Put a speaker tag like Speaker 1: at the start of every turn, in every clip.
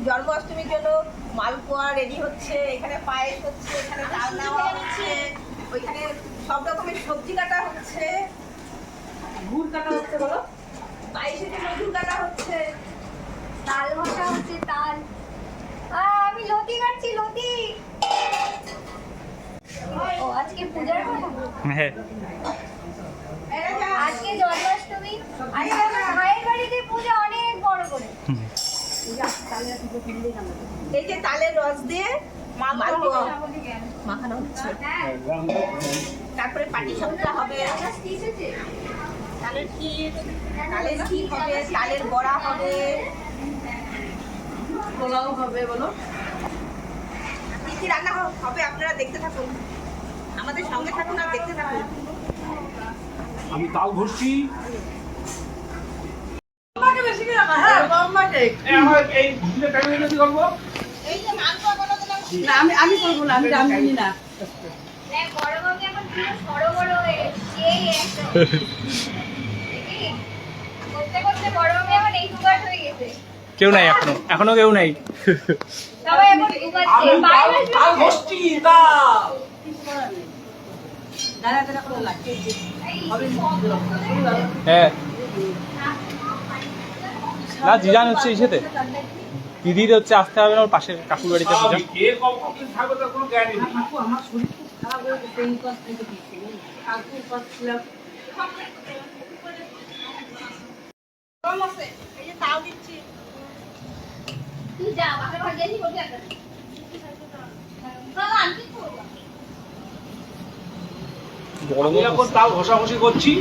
Speaker 1: জন্মাষ্টমীর জন্য মালপোয়া রেডি হচ্ছে, এখানে পায়েস হচ্ছে, এখানে ডাল নেওয়া হচ্ছে, ওইখানে সব রকমের সবজি কাটা হচ্ছে, গুড় কাটা হচ্ছে, বলো পায়েসের জন্য গুড় কাটা হচ্ছে,
Speaker 2: তাল ঘষা হচ্ছে, তাল। আমি লতি কাটছি, লতি। ও আজকে পূজার কথা।
Speaker 3: হ্যাঁ
Speaker 2: আজকে জন্মাষ্টমী, আজকে আমার ভাইয়ের বাড়িতে পূজা অনেক বড় করে।
Speaker 1: এই যে তালের রস দিয়ে মালপোয়া মাখানো হচ্ছে, তারপরে পাটিসাপটা হবে, তালের ক্ষীর হবে, তালের বড়া হবে, পোলাও হবে, বলো কি কি রান্না হবে আপনারা দেখতে থাকুন, আমাদের সঙ্গে থাকুন আর দেখতে থাকুন।
Speaker 4: আমি তাল ঘষছি।
Speaker 1: এই যে মালপোয়া বলো দিলাম,
Speaker 5: আমি করবো না, আমি জানি না।
Speaker 2: বড় মামি এখন বড় বড় হয়ে গেছে, এই একদম। করতে করতে বড় মামি এখন এই দুবার হয়ে গেছে।
Speaker 3: কেউ নাই এখনো কেউ নাই।
Speaker 2: সবাই এখন উবাচ্ছে, বাইরে
Speaker 5: তাল ঘষছি, তাল।
Speaker 3: হ্যাঁ না জিজান হচ্ছে ইসেতে, দিদির হচ্ছে আসতে হবে না, ওর পাশের কাকুর বাড়িতে পূজা।
Speaker 4: কে কখন থাকবে তার কোনো গ্যারান্টি নেই।
Speaker 5: আমার শরীর খুব খারাপ হয়ে গেছে, এই কাজ থেকে দিচ্ছি। কালকে পাচ্ছিলাম।
Speaker 1: কম আছে, এই যে তাও দিচ্ছি।
Speaker 2: তুই যা, বাপের ঘর গেলি বলবি একটা। বাবা আমি কি করব?
Speaker 4: আমি এখন তাল ঘষাঘষি করছি।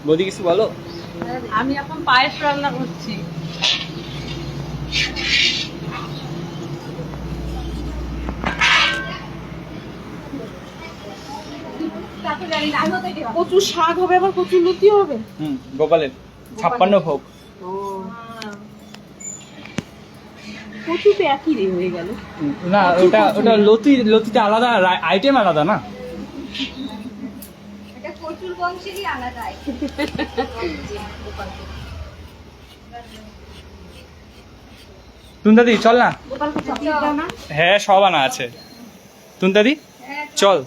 Speaker 3: বৌদি কিছু বলো।
Speaker 5: আমি এখন পায়েস রান্না করছি। প্রচুর শাক হবে, আবার প্রচুর লুচি হবে।
Speaker 3: গোপালের 56 ভোগ।
Speaker 5: প্রচুর তো একই রে হয়ে গেল।
Speaker 3: না ওটা লতিটা আলাদা, আইটেম আলাদা না।
Speaker 2: এটা প্রচুর বংশেরই আলাদা।
Speaker 3: তুন্দাদি চল না।
Speaker 5: গোপালকে চকলেট দাও না।
Speaker 3: হ্যাঁ সব আনা আছে। তুন্দাদি চল।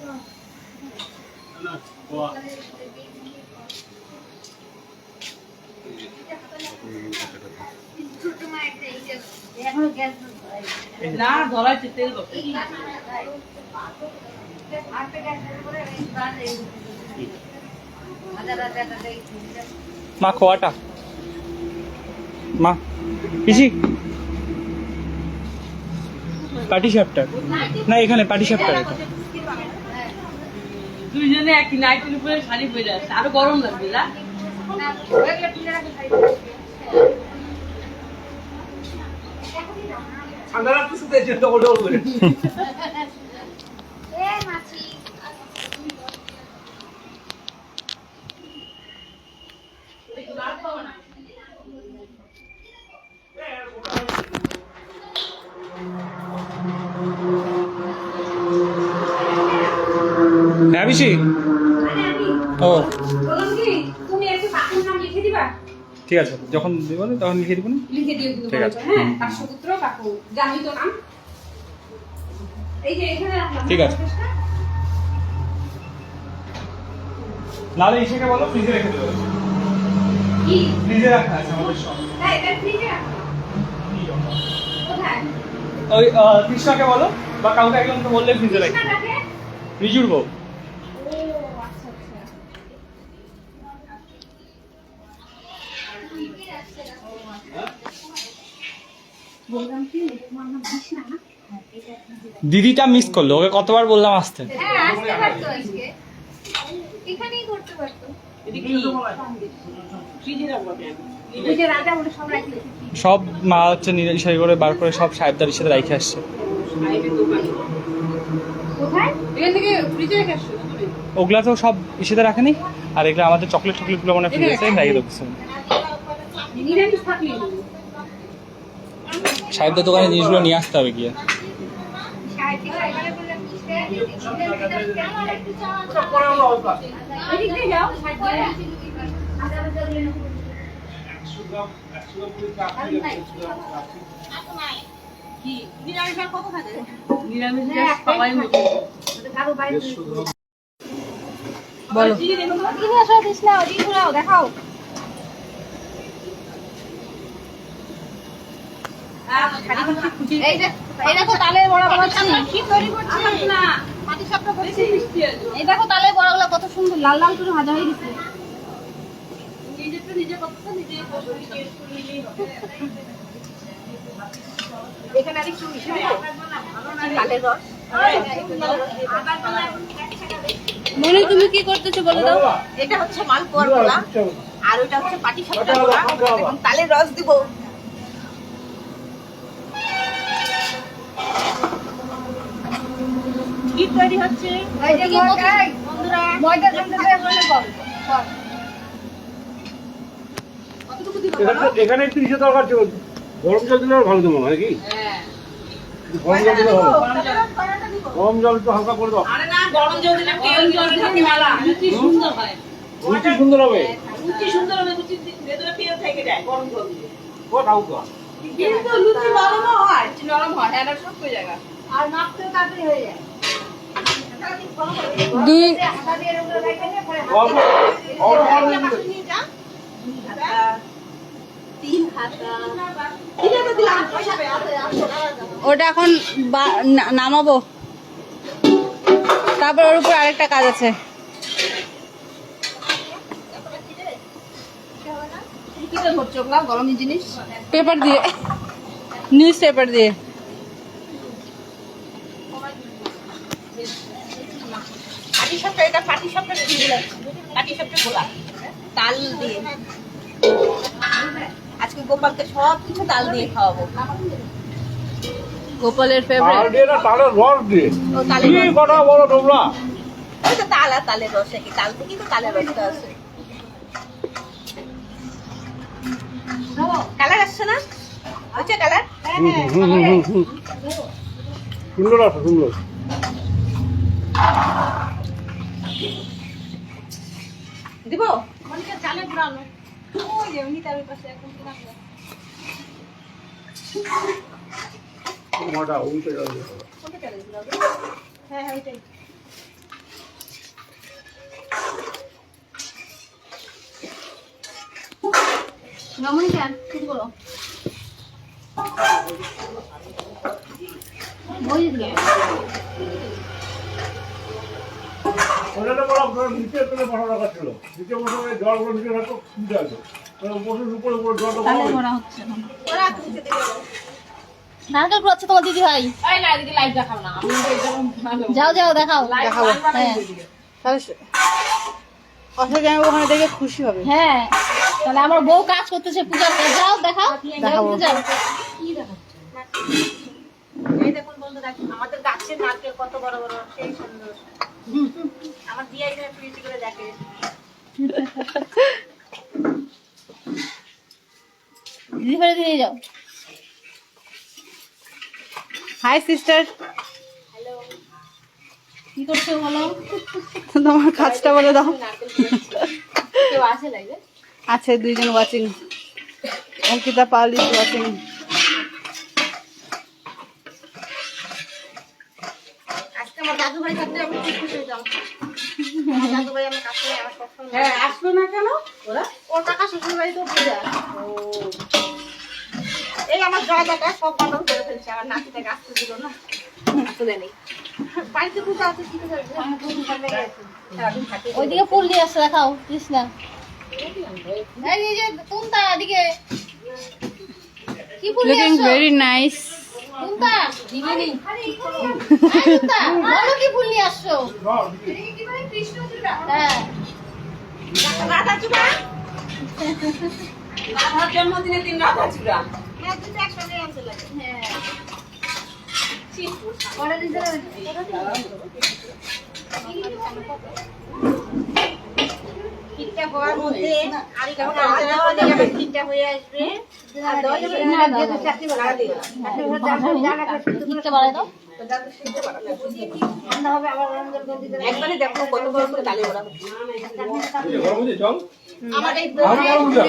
Speaker 2: ছোট মা একটা এই যে এখনো গ্যাস
Speaker 5: না ধরাইছে তেল বসে।
Speaker 3: মা খোয়াটা মা পিসি পাটি সাপটার না, এখানে পাটি সাপটার এটা।
Speaker 5: দুইজনে একই নাইটের উপরে শাড়ি পরে আসছে, আরো গরম লাগবে না?
Speaker 4: ঠান্ডা রাখতে শুতে ডবল ডবল করে।
Speaker 3: হ্যাঁ পিসি। ও
Speaker 2: তুমি একটু কাকুর নাম লিখে দিবা।
Speaker 3: ঠিক আছে, যখন দিব তখন লিখে দিব না।
Speaker 2: লিখে দিও
Speaker 3: ঠিক আছে।
Speaker 2: হ্যাঁ, তার সুপুত্র কাকু জানি তো নাম। এই যে এখানে রাখলাম।
Speaker 3: ঠিক আছে। নালে ইসেকে বলো ফ্রিজে রেখে দেবো।
Speaker 2: কি?
Speaker 3: ফ্রিজে রাখা আছে আমাদের সব।
Speaker 2: হ্যাঁ, এটা ফ্রিজে রাখো। কোথায়?
Speaker 3: ওই কৃষ্ণাকে বলো বা কাউকে একজন তো বললে ফ্রিজে রাখি।
Speaker 2: কোথায় রাখে?
Speaker 3: রিজুর বউ।
Speaker 2: ও আচ্ছা আচ্ছা। বললাম কি তোমার নাম কৃষ্ণা না?
Speaker 3: দিদিটা মিস করলো, ওকে কতবার বললাম আসতে।
Speaker 2: হ্যাঁ, আসতে পারতো আজকে। এখানেই করতে পারতো।
Speaker 5: ফ্রিজে রাখবো কেন?
Speaker 2: ওই যে রাজা বলে সব রাখি।
Speaker 3: সব মা হচ্ছে নিরাই করে বার করে সব সাহেবদারির সাথে রেখে আসছে।
Speaker 2: কোথায়?
Speaker 5: এখান থেকে ফ্রিজে রেখে আসছো তুমি?
Speaker 3: ওগুলা তো সব ইসেতে রাখেনি, আর এগুলো আমাদের চকলেট গুলো মানে ফ্রিজে রেখে দেবো।
Speaker 2: নিরামিষ থাকলে
Speaker 3: সাহেবদার দোকানে জিনিসগুলো নিয়ে আসতে হবে গিয়ে।
Speaker 2: সাড়ে থেকে এবারে বললাম
Speaker 4: ওটা পরে হলো অল্প।
Speaker 2: এদিক দিয়ে যাও, সাইড দিয়ে।
Speaker 4: 100 গ্রাম করে কাটলে 100 গ্রাম কাটলে
Speaker 1: কি নিরামিষ আর কত খাবে?
Speaker 5: নিরামিষ সবাই মেখে কারো বাইরে
Speaker 4: 150 গ্রাম
Speaker 3: বলো
Speaker 2: ওদিকে আসো কৃষ্ণা, ওদিকে ঘুরাও, দেখাও। এই যে এই দেখো তালের বড়া বানাচ্ছি।
Speaker 1: কি তৈরি করছিস না? মাটি সাপটা করছিস।
Speaker 2: এই দেখো তালের বড়াগুলো কত সুন্দর লাল লাল করে ভাজা হয়ে গেছে।
Speaker 1: নিজে করতে নিজে বসবি টেস্ট করে নিলেই হবে। এখানে আর একটু মিশিয়ে দেবো। তালের রস।
Speaker 2: মনে তুমি কি করতেছো বলে দাও।
Speaker 1: এটা হচ্ছে মালপোয়ার গোলা আর ওটা হচ্ছে পাটিসাপটার গোলা এবং তালের রস দিব। কি তৈরি হচ্ছে?
Speaker 2: এই যে বন্ধুরা ময়দা ঠান্ডা হলে বল।
Speaker 1: কতটুকু দিব বলো?
Speaker 4: এখানে একটু ইসে দরকার ছিল, গরম জল দিলে আরো ভালো দেবো নাকি?
Speaker 1: হ্যাঁ।
Speaker 4: গরম জল দিলে ভালো।
Speaker 1: কড়াটা দিব।
Speaker 4: গরম জল একটু হালকা করে দাও।
Speaker 1: আরে না গরম জল দিলে তেল জল দিলে মেলা।
Speaker 5: কি সুন্দর হয়।
Speaker 4: রুটি সুন্দর হবে।
Speaker 1: লুচি সুন্দর হবে, লুচির ভেতরে তেল থেকে যায় গরম জল দিলে।
Speaker 4: ও হালকা।
Speaker 1: কিন্তু লুচি নরম হয়, নরম হয়, এটা সব হয়ে যায়।
Speaker 2: আর মাপতেও তাড়াতাড়ি হয়ে যায়।
Speaker 3: দুই
Speaker 2: হাতা দিয়ে এরকম রেখে দিয়ে পরে
Speaker 4: অল্প অল্প অল্প দিলে।
Speaker 1: নিয়ে যা। তিন হাতা। কিভাবে দিলাম? পয়সা পেয়ে
Speaker 3: ওটা এখন নামাবো, তারপর ওর উপর আরেকটা কাজ আছে।
Speaker 1: কিভাবে ধরছো ওগুলা গরমের জিনিস?
Speaker 3: পেপার দিয়ে, নিউজ পেপার দিয়ে।
Speaker 1: পাটিসাপটা, এটা পাটিসাপটা দিয়ে দিলাম। পাটিসাপটা গোলা তাল দিয়ে। আজকে গোপালকে সব কিছু তাল দিয়ে খাওয়াবো।
Speaker 3: গোপালের
Speaker 4: তাল
Speaker 3: ফেভারিট।
Speaker 4: দিয়ে না, তালের রস দিয়ে।
Speaker 1: ও তালের
Speaker 4: কি
Speaker 1: রস।
Speaker 4: কথা বলো তোমরা?
Speaker 1: ওই তো তাল আর তালের রস কি তাল থেকেই তো তালের রসটা আছে। কালার আসছে না? হচ্ছে কালার?
Speaker 4: সুন্দর আছে, সুন্দর।
Speaker 1: দিব?
Speaker 2: মনিকা চালে ঘুরানো। ওই যে উনি তার পাশে এখন কিনা করে।
Speaker 4: তোমারটা উল্টে যাবে।
Speaker 2: হ্যাঁ হ্যাঁ ওইটাই। মনিকা কিছু বলো। বই দিল।
Speaker 4: ওটাতে বলা নিচে তুলে বসা রাখা ছিল, নিচে বসে জলগুলো নিচে রাখো, সুবিধা আছে। বসে উপরে উপরে জলটা
Speaker 2: তালের বড়া হচ্ছে এখন। নারকেল কুড়াচ্ছে তোমার দিদি ভাই।
Speaker 5: এই না এদিকে লাইভ দেখাও না, আমি তো এরকম ভালো
Speaker 2: যাও যাও দেখাও।
Speaker 3: দেখাবো।
Speaker 2: হ্যাঁ
Speaker 3: অশোক আমি ওখানে দেখে খুশি হবে।
Speaker 2: হ্যাঁ তাহলে আমার বউ কাজ করতেছে পূজার কাজ। যাও দেখাও।
Speaker 3: দেখাবো।
Speaker 2: যাও।
Speaker 1: এই দেখুন বন্ধুরা, আমাদের গাছের নারকেল কত বড় বড়, সেই সুন্দর। আমার দিয়াই না প্রীতি করে দেখে।
Speaker 2: দিদি ফেলে দিয়ে যাও।
Speaker 3: হাই সিস্টার,
Speaker 2: কি করছো বলো?
Speaker 3: তোমার কাজটা বলে দাও।
Speaker 2: কেউ আছে লাইভে?
Speaker 3: আছে দুইজন watching. Ankita Pal is watching.
Speaker 1: আজকে আমার দাদু ভাই থাকতে আমি খুব খুশি হইতাম। আমার দাদু ভাই আমার কাছে, আমার সবসময়
Speaker 5: হ্যাঁ আসলো না কেন ওরা?
Speaker 1: ওর কাকা শ্বশুর বাড়ি তো পূজা। এই আমার জায়গাটা সব বান্ধব করে ফেলছে, আমার নাতিটাকে আসতে দিল না, তুলে নেই। বাড়িতে পূজা আছে কি করে? সারাদিন থাকে।
Speaker 2: ওইদিকে ফুল দিয়ে আসছে দেখাও কৃষ্ণা। এই যে তুমতা এদিকে কি ফুল দিয়ে
Speaker 3: লুকিং
Speaker 2: আসছো?
Speaker 3: Very nice.
Speaker 2: তুমতা দিদিনি। তুমতা বলো কি ফুল নিয়ে আসছো? হ্যাঁ
Speaker 1: রাধা চূড়া?
Speaker 5: রাধার জন্মদিনের দিন রাধা চূড়া।
Speaker 1: হ্যাঁ, দুটো একসঙ্গে আনতে লাগে।
Speaker 2: হ্যাঁ পরে দিতে
Speaker 1: কিটটা
Speaker 5: এটা হওয়ার মধ্যে আর একটু নাড়াচাড়া করলে আবার ঠিকটা হয়ে আসবে। আর দেওয়া যাবে না, চাকরি বাড়া দিও না। ঠান্ডা হবে আবার গরম জল করে দিতে হবে।
Speaker 1: একবারে দেখো কত বড় করে ডালে বড়া হচ্ছে।
Speaker 4: গরম হয়েছে জল
Speaker 1: আমার এই
Speaker 4: আর গরম জল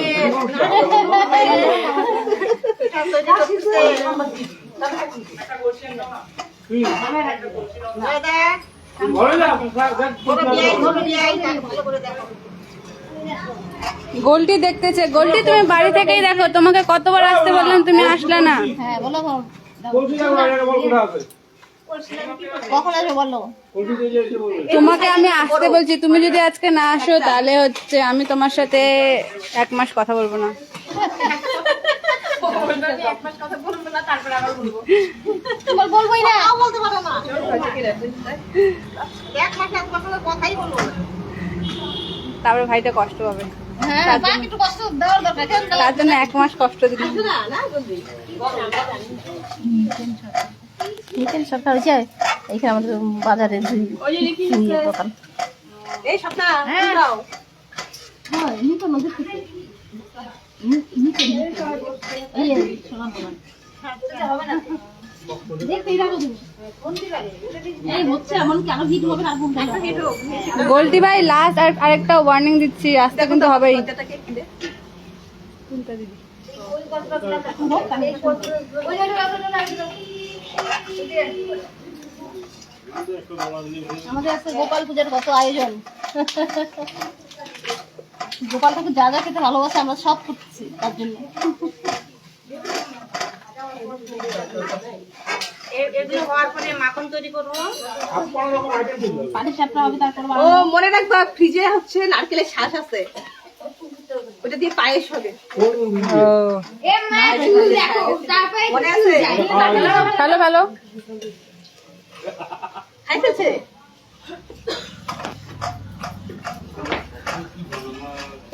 Speaker 4: ঘরে যা
Speaker 6: গোলটি দেখতেছে। গোলটি তুমি বাড়ি থেকেই দেখো, তোমাকে কতবার আসতে বললাম তুমি আসলে না।
Speaker 2: হ্যাঁ বলো
Speaker 4: বলছি না বল কোথা আছে
Speaker 2: কখন আসবে বলো।
Speaker 4: কলসিতে যে এসে বলবে
Speaker 6: তোমাকে আমি আসতে বলছি, তুমি যদি আজকে না আসো তাহলে হচ্ছে আমি তোমার সাথে 1 মাস কথা বলবো না।
Speaker 2: তোমার বলবোই না।
Speaker 1: বলতে পারো না এক মাস কথাই বলবো না।
Speaker 6: তারপরে ভাইটা কষ্ট পাবে,
Speaker 2: হ্যাঁ বাকি একটু কষ্ট দেওয়ার দরকার।
Speaker 6: তার জন্য 1 মাস কষ্ট দিলাম।
Speaker 1: না না বলবি
Speaker 2: নিতেন সরকার হয়েছে এইখানে আমাদের বাজারে দোকান।
Speaker 1: এই সপ্তাহ দাও
Speaker 2: হ্যাঁ নিতেন ওদের থেকে
Speaker 6: গোলটি ভাই লাস্ট আরেকটা ওয়ার্নিং দিচ্ছি, আসতে কিন্তু হবেই।
Speaker 2: আমাদের আজকে গোপাল পূজার কত আয়োজন। গোপাল ঠাকুর যা যা খেতে ভালোবাসে আমরা সব করতেছি তার জন্য।
Speaker 5: এগুলো হওয়ার পরে মাখন তৈরি করবো।
Speaker 2: পাটি সাপটা হবে, তারপর
Speaker 1: ও মনে রাখবা ফ্রিজে হচ্ছে নারকেলের শ্বাস আছে, ওটা দিয়ে পায়েস হবে। মনে আছে?
Speaker 6: ভালো ভালো।
Speaker 1: খাইতেছে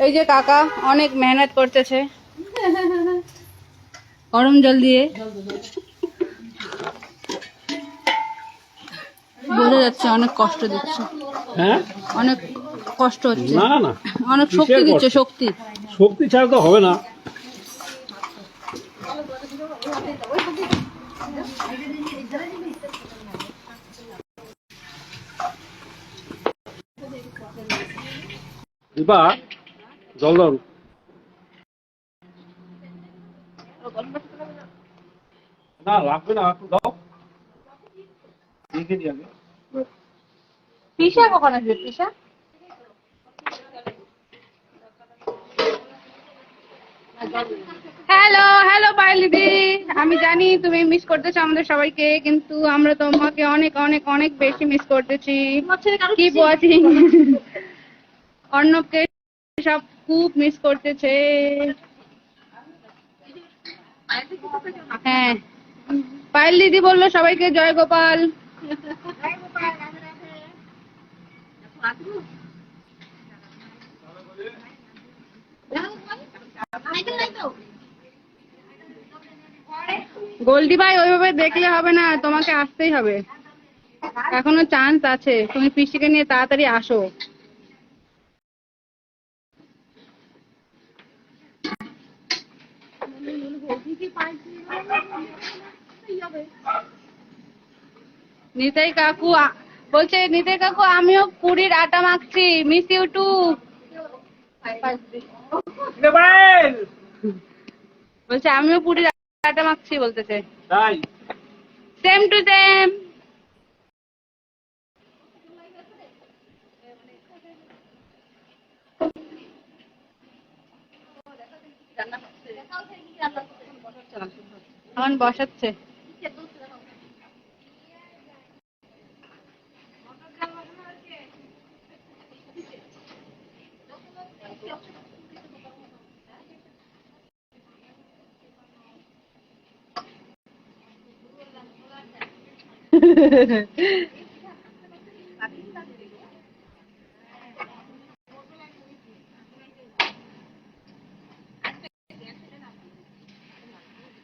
Speaker 6: এই যে কাকা অনেক মেহনত করতেছে গরম জল দিয়ে, বোঝা যাচ্ছে অনেক কষ্ট দিচ্ছে,
Speaker 4: হ্যাঁ
Speaker 6: অনেক কষ্ট হচ্ছে,
Speaker 4: না না
Speaker 6: অনেক শক্তি দিচ্ছে, শক্তি।
Speaker 4: শক্তি ছাড়া তো হবে না। এবার জল দাও না, লাগবে না, একটু দাও দেখে নি আগে।
Speaker 6: পিসা কখন আসবে? পিসা হ্যালো হ্যালো পাইলিদি, আমি জানি তুমি মিস করতেছো আমাদের সবাইকে, কিন্তু আমরা তোমাকে অনেক অনেক অনেক বেশি মিস করতেছি। Keep watching. অর্ণবকে সব খুব মিস করতেছে। হ্যাঁ পায়েল দিদি বললো সবাইকে জয় গোপাল। গোল্ডি ভাই ওইভাবে দেখলে হবে না, তোমাকে আসতেই হবে, এখনো চান্স আছে, তুমি পিসিকে নিয়ে তাড়াতাড়ি আসো। নিতাই কাকু বলছে, নিতাই কাকু আমিও পুরীর আটা মাখছি, মিস ইউ টু। বলছে আমিও পুরীর আটা মাখছি বলতেছে।
Speaker 4: তাই
Speaker 6: সেম টু সেম। আমার বসাচ্ছে।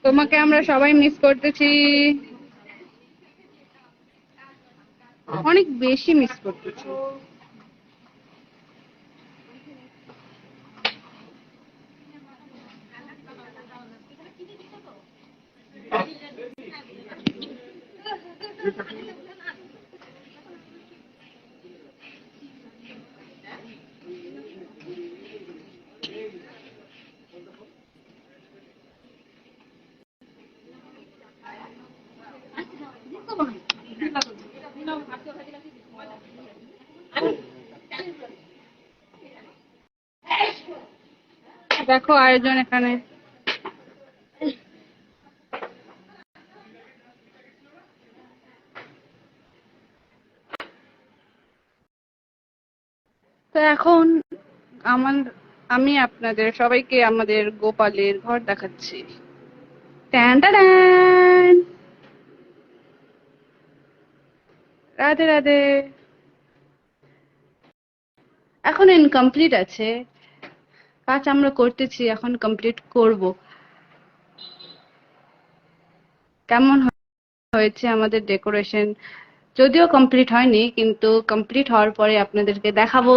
Speaker 6: তোমাকে আমরা সবাই মিস করতেছি, অনেক বেশি মিস করতেছি। দেখো আয়োজন এখানে। তো এখন আমি আপনাদের সবাইকে আমাদের গোপালের ঘর দেখাচ্ছি। Tan tan, Radhe Radhe. এখন ইনকমপ্লিট আছে, কাজ আমরা করতেছি, এখন কমপ্লিট করব। কেমন হয়েছে আমাদের ডেকোরেশন? যদিও কমপ্লিট হয়নি, কিন্তু কমপ্লিট হওয়ার পরে আপনাদেরকে দেখাবো।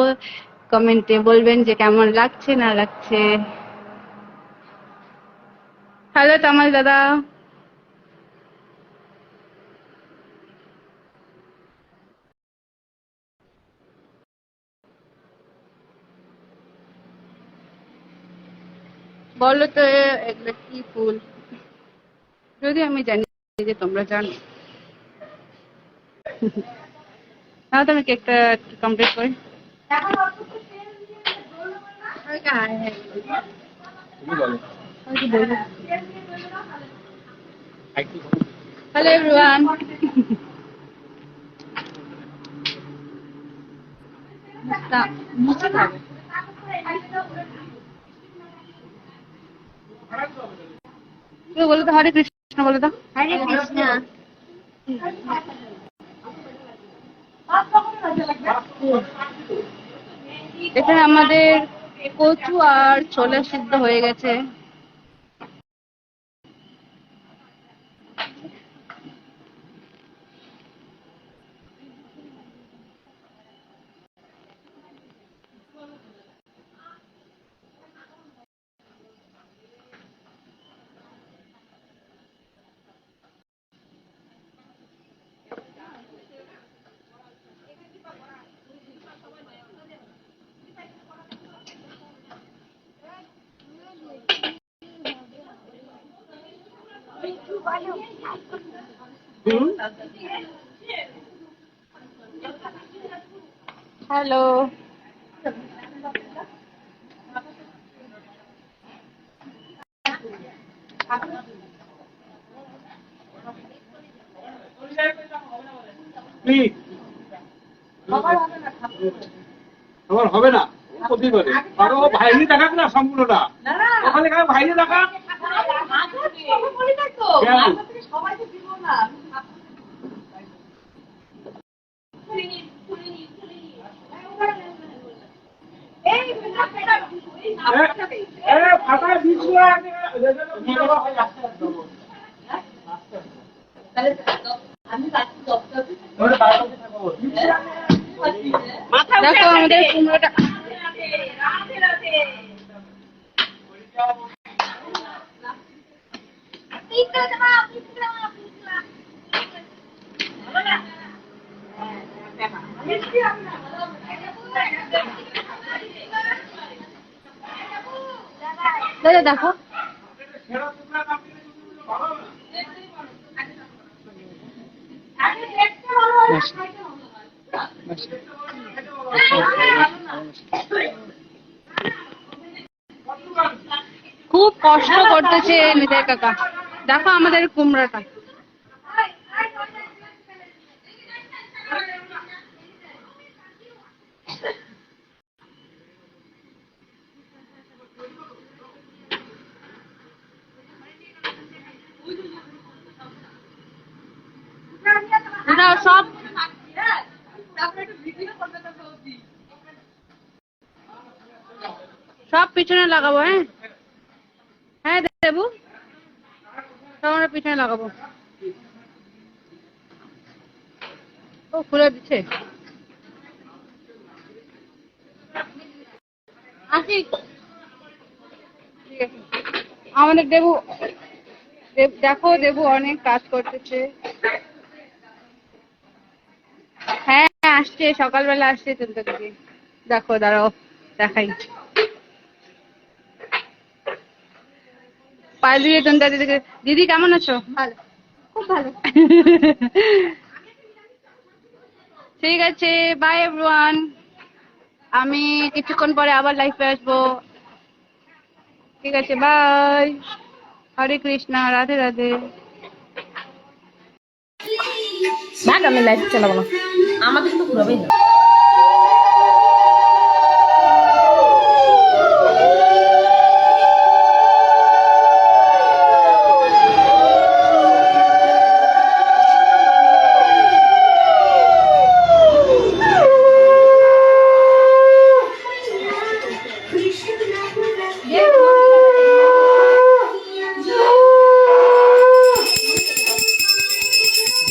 Speaker 6: কমেন্টে বলবেন যে কেমন লাগছে না লাগছে। হ্যালো তামাল দাদা। বলো তো এগুলো কি ফুল? যদি আমি জানি যে তোমরা জানো। তাহলে তো আমি কেকটা কমপ্লিট করি। Hello everyone. বলো তো হরে কৃষ্ণ বলে দাও।
Speaker 2: হরে কৃষ্ণ।
Speaker 6: এখানে আমাদের কচু আর ছোলা সিদ্ধ হয়ে গেছে। হ্যালো।
Speaker 4: আমার হবে না প্রতিবারে আরো ভাইলি দেখাক না সম্পূর্ণটা ওখানে ভাইলি দেখা
Speaker 1: সবাইকে দিব না।
Speaker 4: ফাটা দিচ্ছি
Speaker 6: দেখো আমাদের কুমড়োটা। দাদা দেখো খুব কষ্ট করতেছে নিতাই কাকা। দেখো আমাদের কুমড়োটা। সব সব পিছনে লাগাবো। হ্যাঁ হ্যাঁ দেবু, সব আমরা পিছনে লাগাবো। ও খুলে দিচ্ছে। আসি, ঠিক আছে। আমাদের দেবু দেখো, দেবু অনেক কাজ করতেছে। আসছে, সকালবেলা আসছে চুলটা দিদি। দেখো দাঁড়াও দেখাই। পায়ে দিয়ে চুলটা দিদিকে। দিদি কেমন আছো?
Speaker 2: ভালো, খুব ভালো।
Speaker 6: ঠিক আছে, বাই এভরিওয়ান। আমি কিছুক্ষণ পরে আবার লাইভে আসবো। ঠিক আছে, বাই। হরে কৃষ্ণা, রাধে রাধে।
Speaker 1: ভাগ, আমি লাইভ চালাবো না, আমাদের কিন্তু ঘুরাবেই না।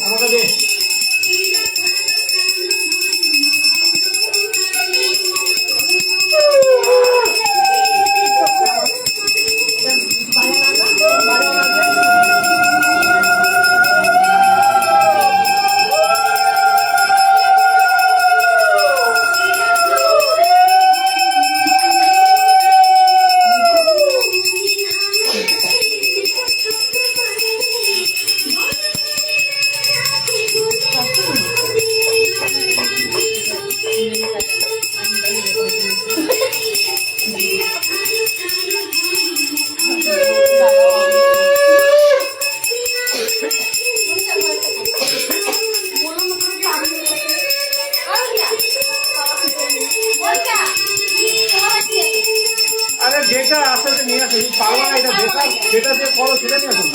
Speaker 4: আমাকে দে। আরে যেটা আসলে নিয়ে আসে, পারবা না এটা যেটা যেটা দিয়ে করো সেটা নিয়ে আসুন।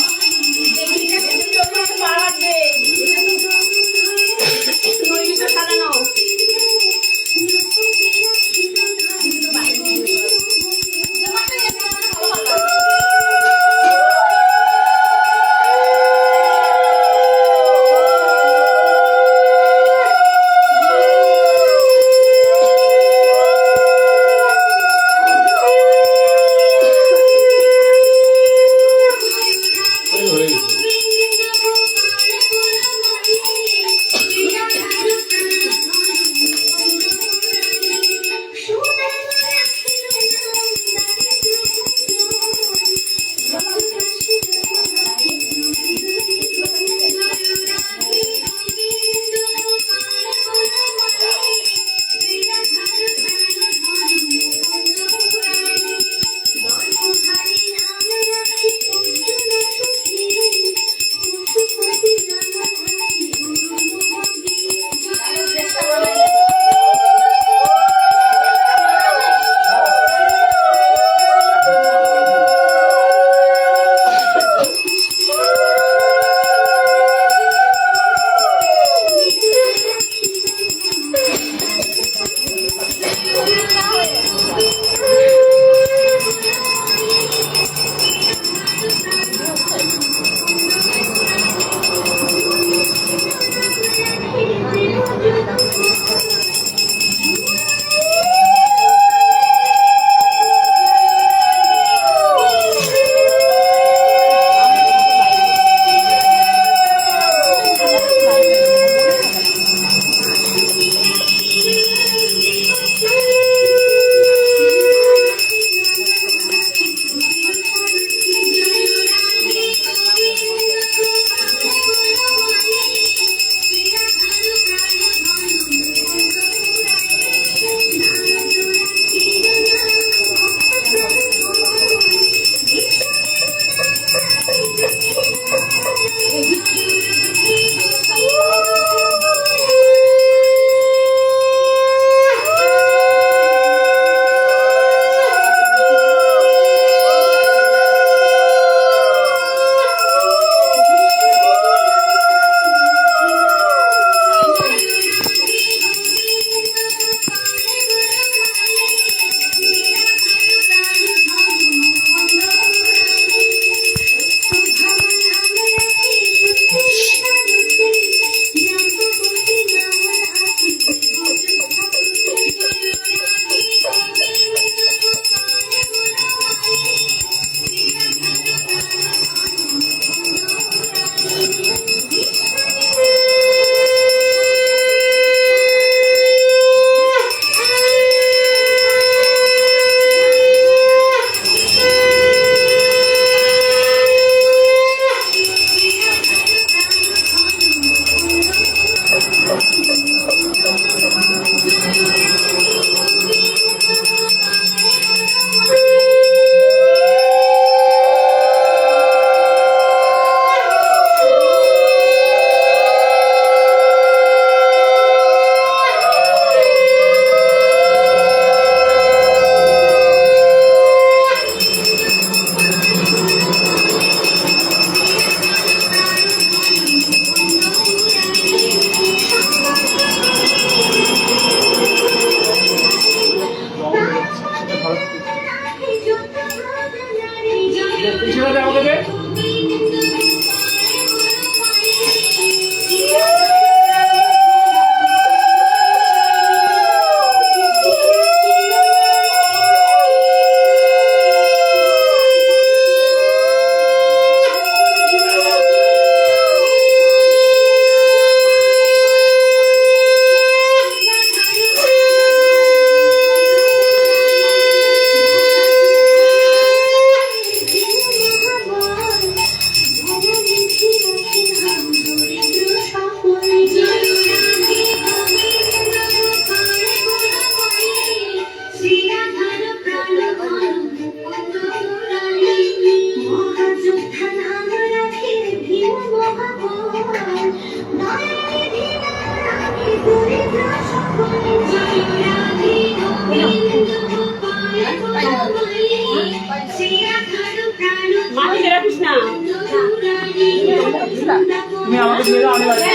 Speaker 3: ভালো থাকিস।
Speaker 4: সেটা আমাকে দে।
Speaker 5: মাটিতে রাখিস না।
Speaker 3: তুমি আমাকে দিয়ে দাও, আমি বাড়ি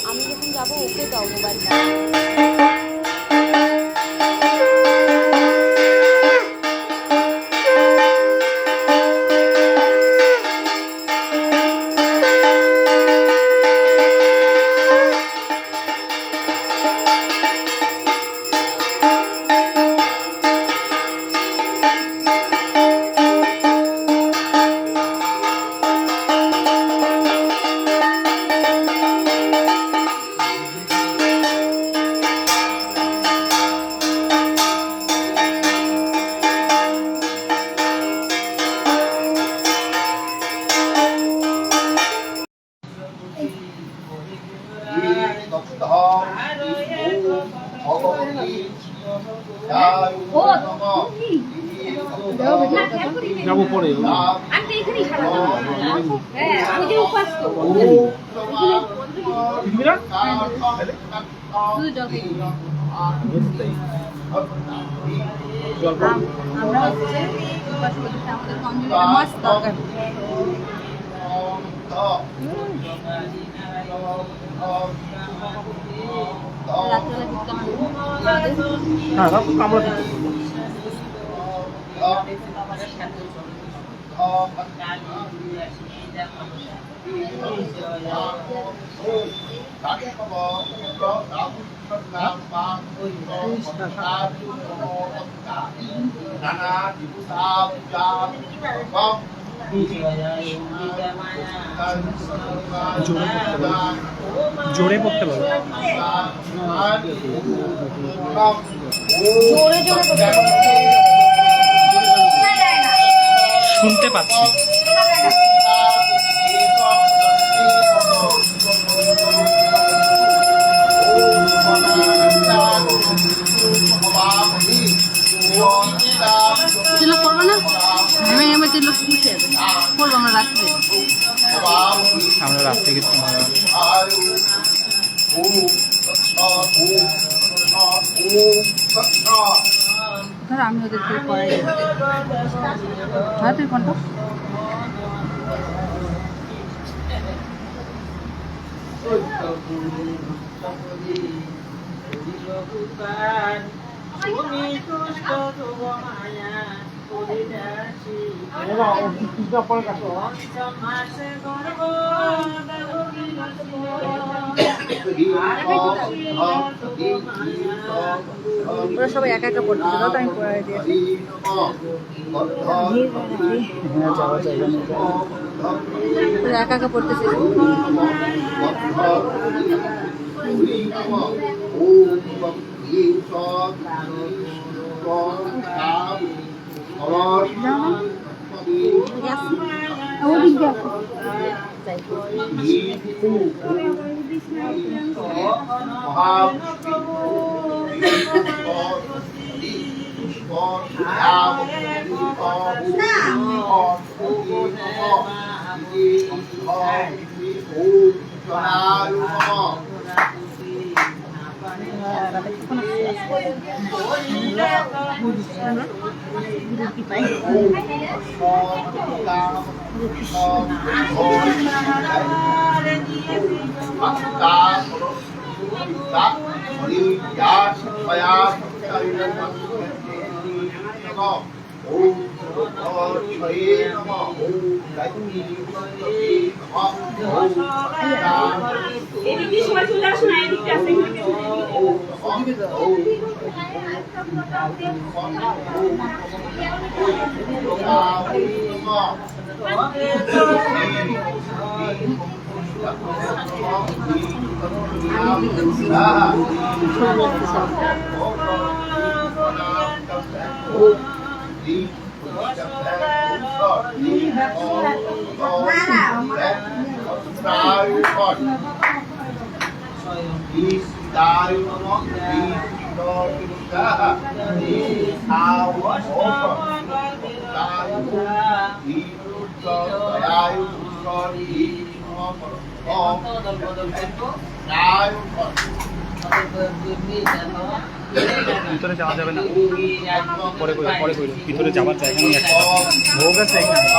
Speaker 6: আমি যখন যাবো ওকে দাও মোবাইলটা।
Speaker 3: যাবো পরে।
Speaker 5: আমি তো এখানেই সারা হ্যাঁ আমি যে উপাস তো
Speaker 6: আমরা হচ্ছে উপাস করতে আমাদের কমজোরি মাছ দরকার। রাত্রে
Speaker 3: হ্যাঁ আমরা জোরে পড়তে পারবো।
Speaker 5: জোরে জোরে করতে
Speaker 3: শুনতে পাচ্ছি।
Speaker 5: তিলক করবো না, আমি তিলক খুশি হবে, করবো আমরা রাখতে।
Speaker 3: আমরা রাত্রে গেছি
Speaker 5: ধর আমি ওদেরকে করাই তুই কোনটা ওরা সবাই একা একা পড়তেছে, দাও তো আমি পড়াই দিয়েছি। ওরা একা একা পড়তেছে।
Speaker 3: ভিতরে যাওয়া যাবে না, পরে পরে ভিতরে যাওয়ার জায়গা নেই, একটা ভোগ আছে এখানে।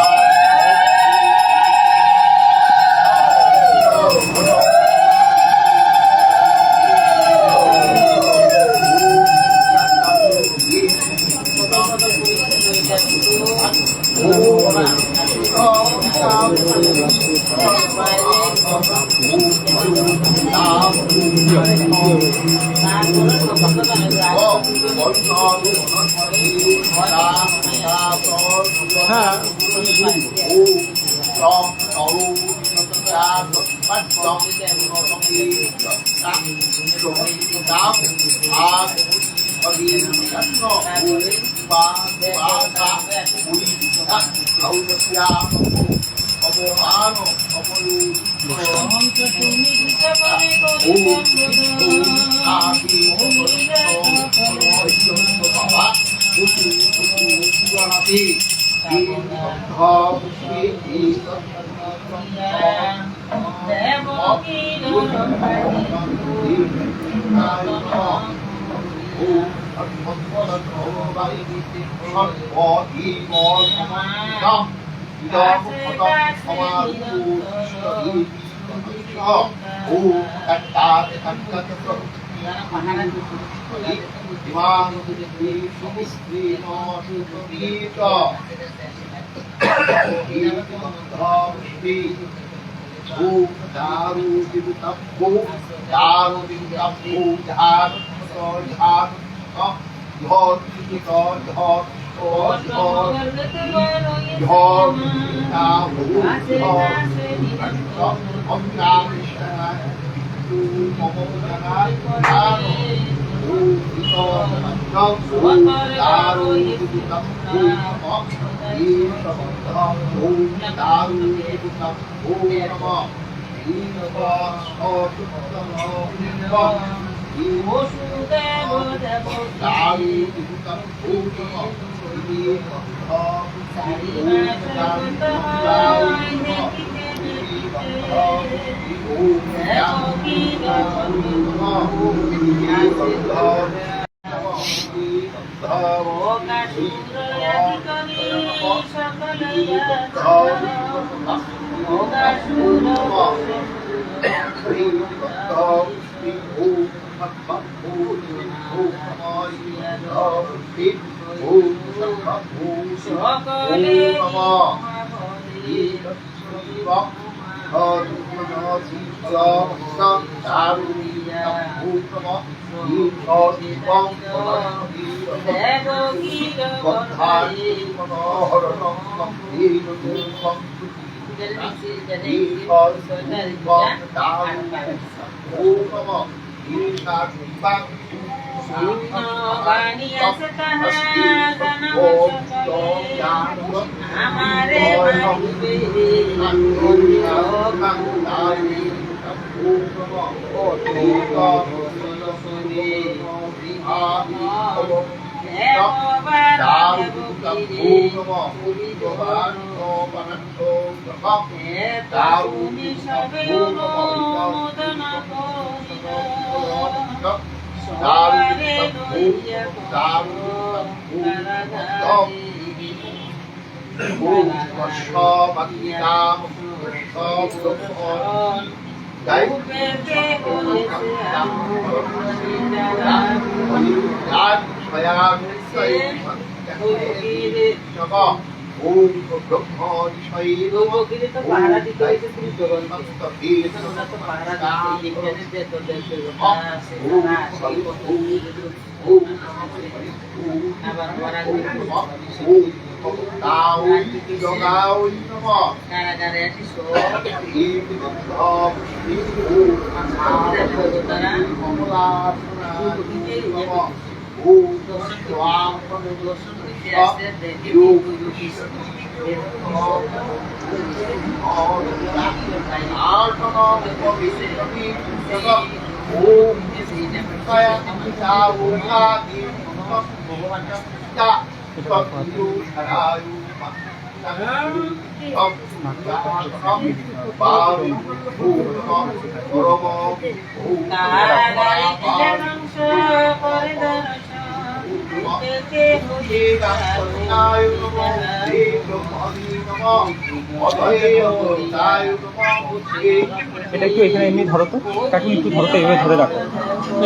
Speaker 3: এটা একটু এখানে এমনি ধরো তো, কাকু একটু ধরো তো, এভাবে ধরে রাখো,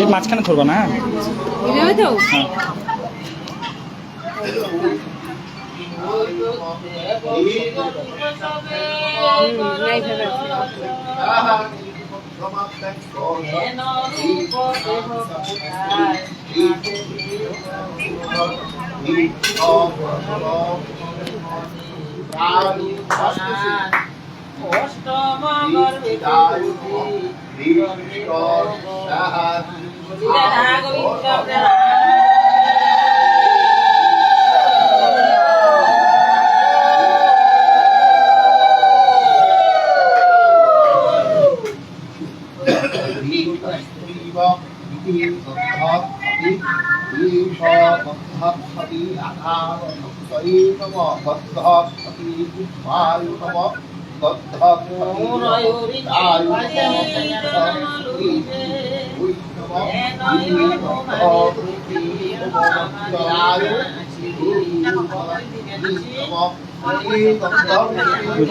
Speaker 3: এই মাঝখানে ধরবা না।
Speaker 6: এভাবে তো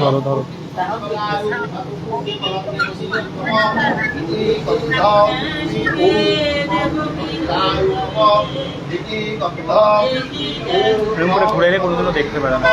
Speaker 3: ধরো ধরো এরকম করে ঘুরে এলে কোনোদিনও দেখতে পারে না।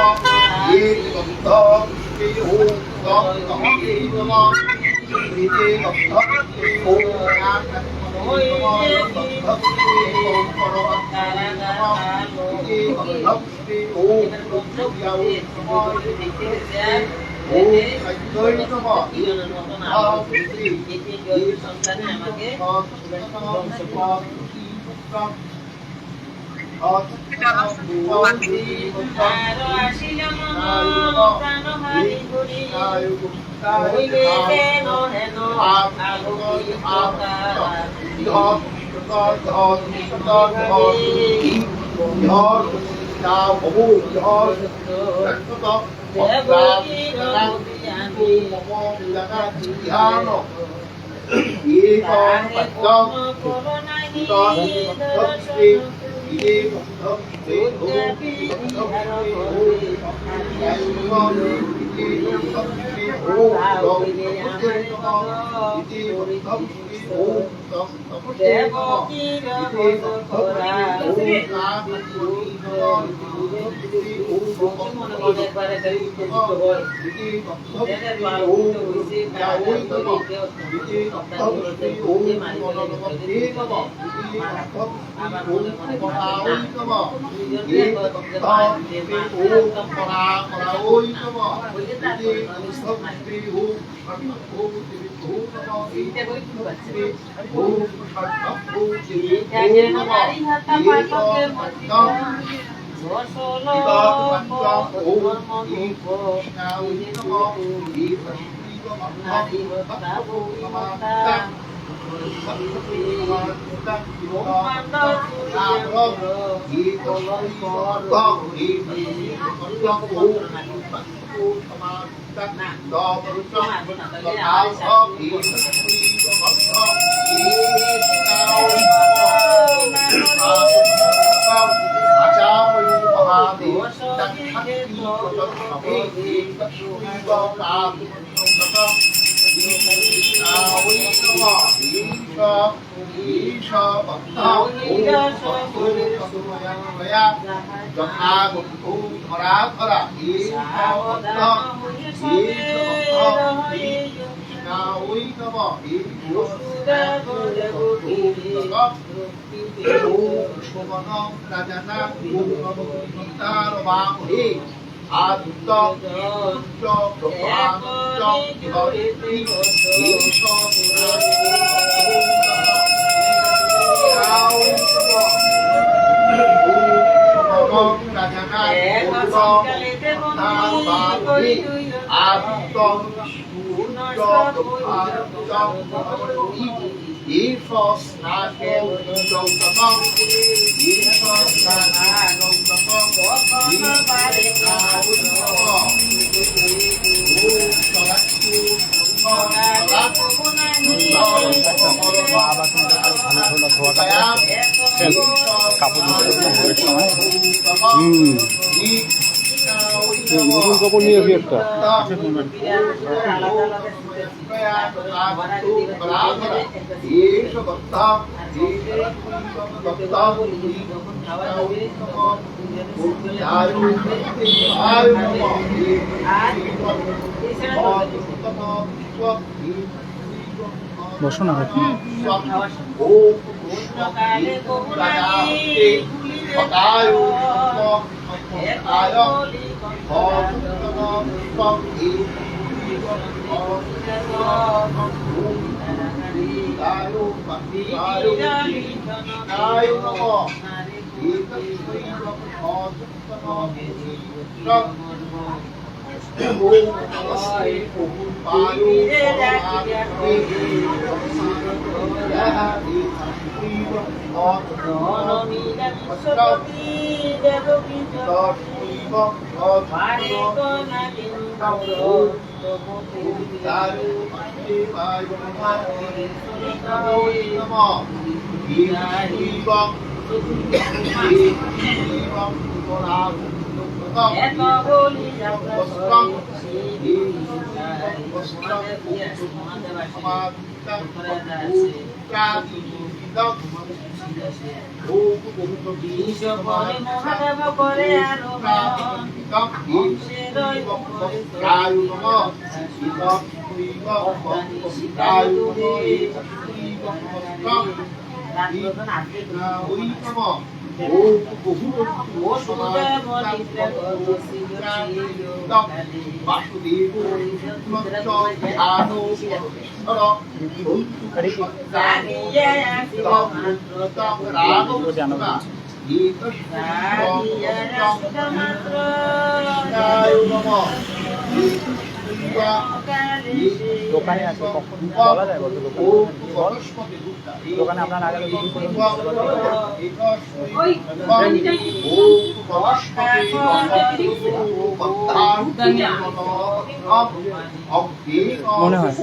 Speaker 3: কাপড় নতুন কাপড় নিয়ে আসি একটা বসো না দোকানে আছে কখন বলা যায় বলতো দোকানে আপনার আগে মনে হয়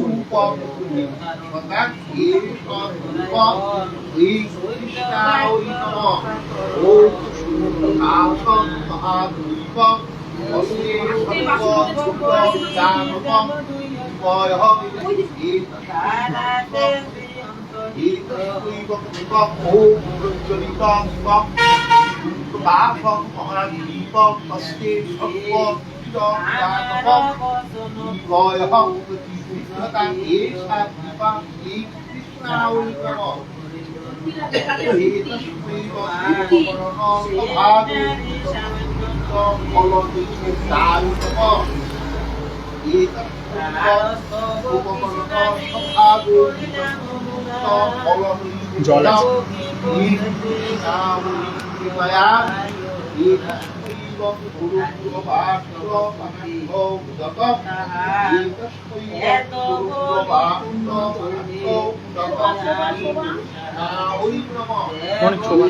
Speaker 3: জল অনেক ছবি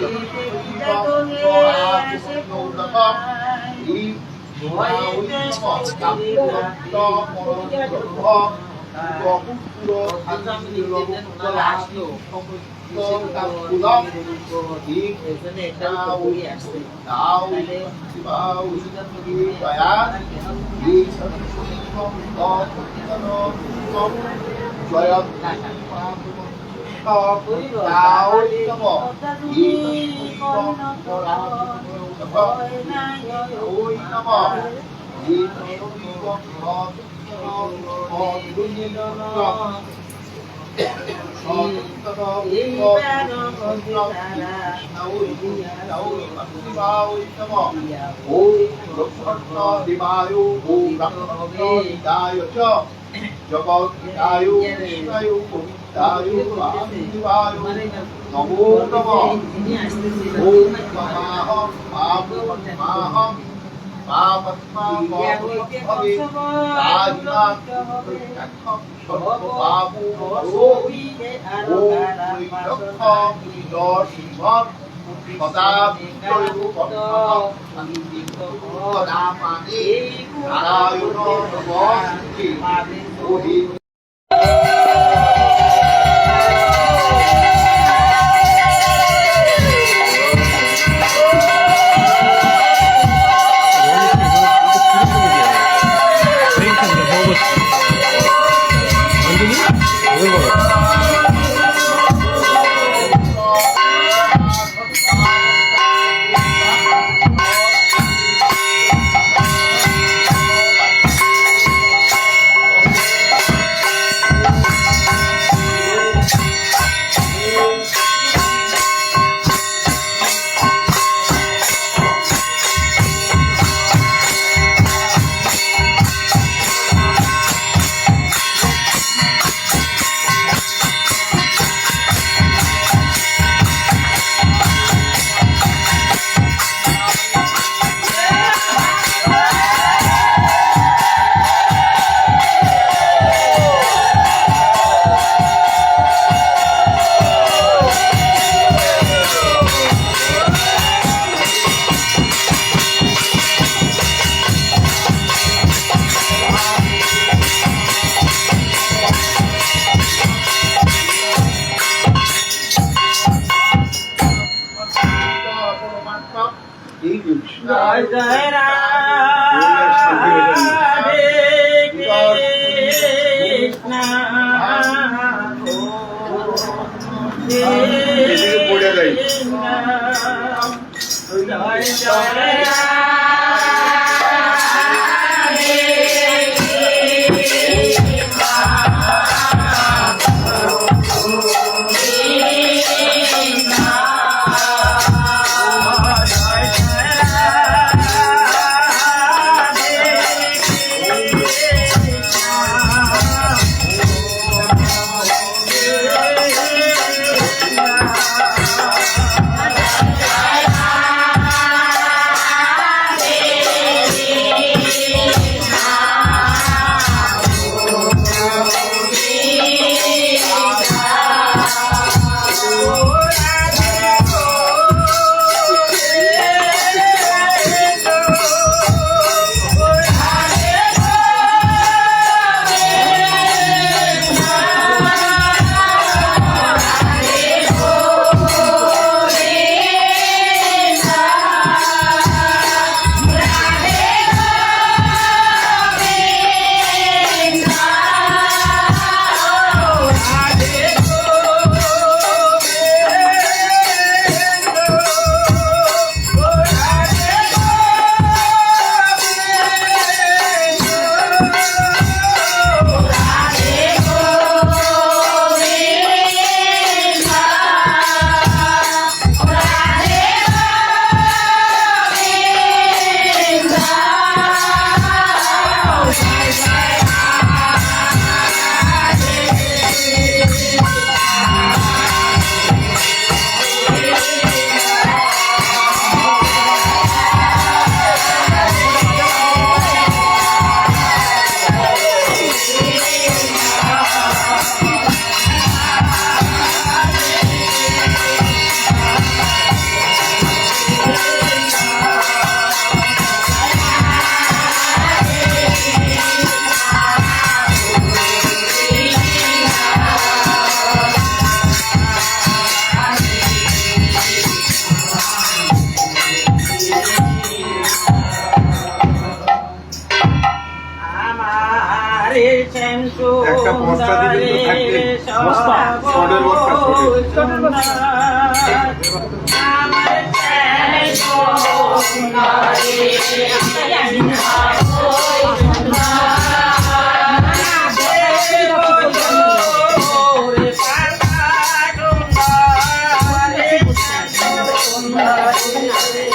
Speaker 7: একটা বস্তা দিবেন তো থাকবে।
Speaker 3: বস্তা?
Speaker 7: শর্টের বস্তা, শর্টের।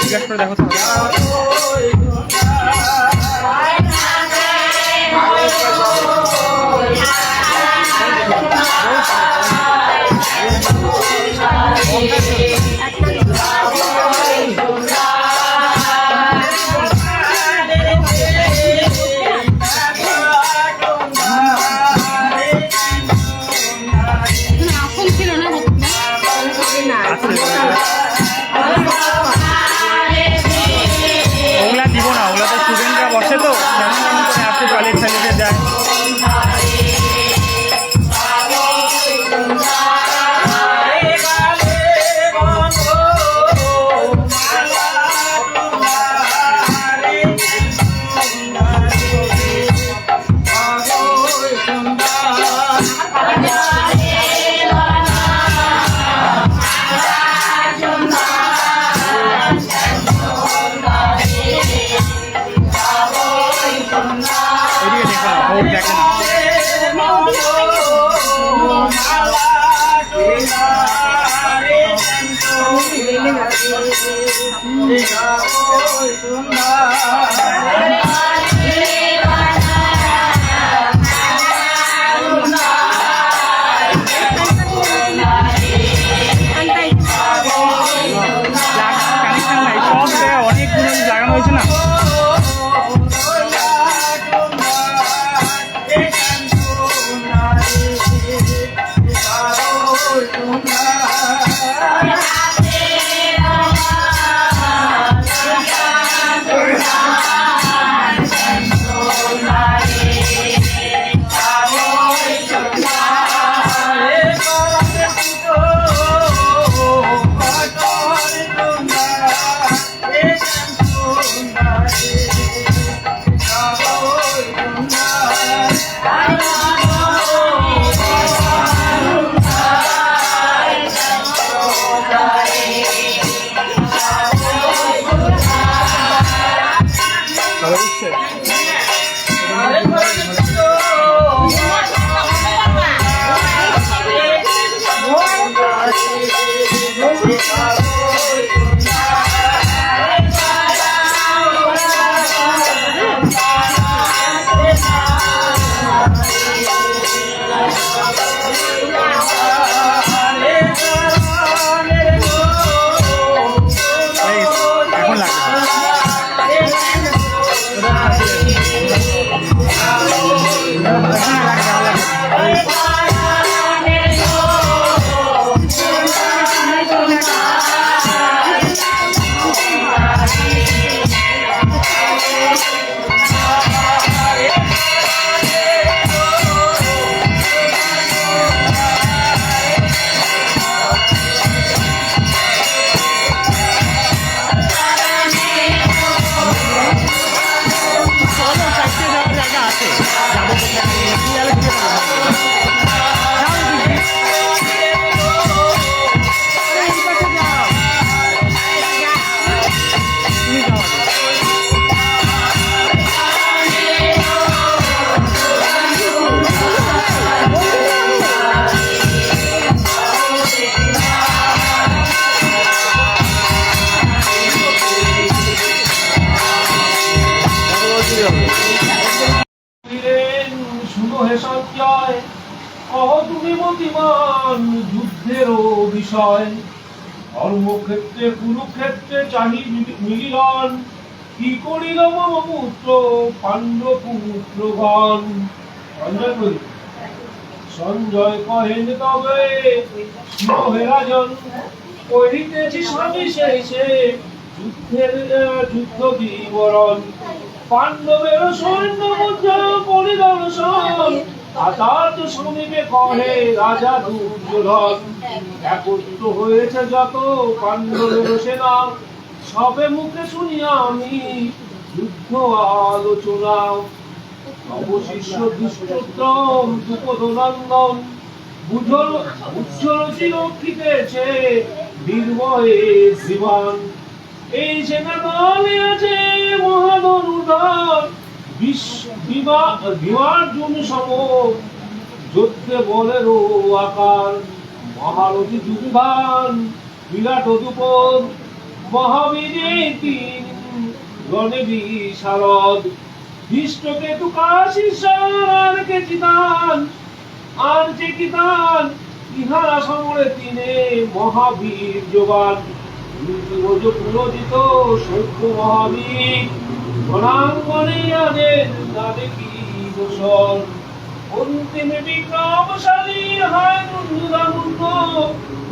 Speaker 3: জিজ্ঞাসা করে দেখো তো। ওগুলা দিব না, ওগুলা তো স্টুডেন্টরা বসে তো আসে টয়লেট টয়লেটে যায়। এদিকে দেখো না, বোর্ড দেখে না। কানেকশন নাই, সব জায়গায় অনেকগুলো লাগানো হয়েছে না। এখন লাগবে
Speaker 4: শুনো হে সঞ্জয়, কহ তুমি মতিমান যুদ্ধেরও বিষয়। ধর্মক্ষেত্রে কুরুক্ষেত্রে চাহি মিলিলন, কি করিল মম পুত্র পাণ্ডপুত্রগণ। সঞ্জয় কই? সঞ্জয় কহেন তবে শুনো হে রাজন, কহিতেছি স্বামী শেষে যুদ্ধ বিবরণ। পাণ্ডবের সৈন্য মুদ্রা পরিদর্শন, আচার্য সমীপে কহে রাজা দুর্যোধন। একত্র হয়েছে যত পাণ্ডবের সেনা, সবে মুখে শুনিয়া আমি যুদ্ধ আলোচনা।
Speaker 8: অবশিষ্ট দুষ্টদ্রম দুপদনন্দন উজ্জ্বল চিরক্ষিতেছে নির্ময়ে জীবন। এই সেনা দলে আছে মহাদনুদার বিমার্জুন সম যুদ্ধে বলেরও আকার। মহারথী যুদ্ধান বিরাট দুপদ মহাবীরে তিন গণে বিশারদ। দৃষ্টকেতু কাশীশ্বর আর কে চিতান আর যে কিতান ইহারা সমরে তিনে মহাবীর জবান। পুরোজিত সভ্য মহাবীর গণাঙ্গনে আনেন না দেখি দোষর। অন্তিমে বিক্রমশালী হয় নন্দুদানন্দ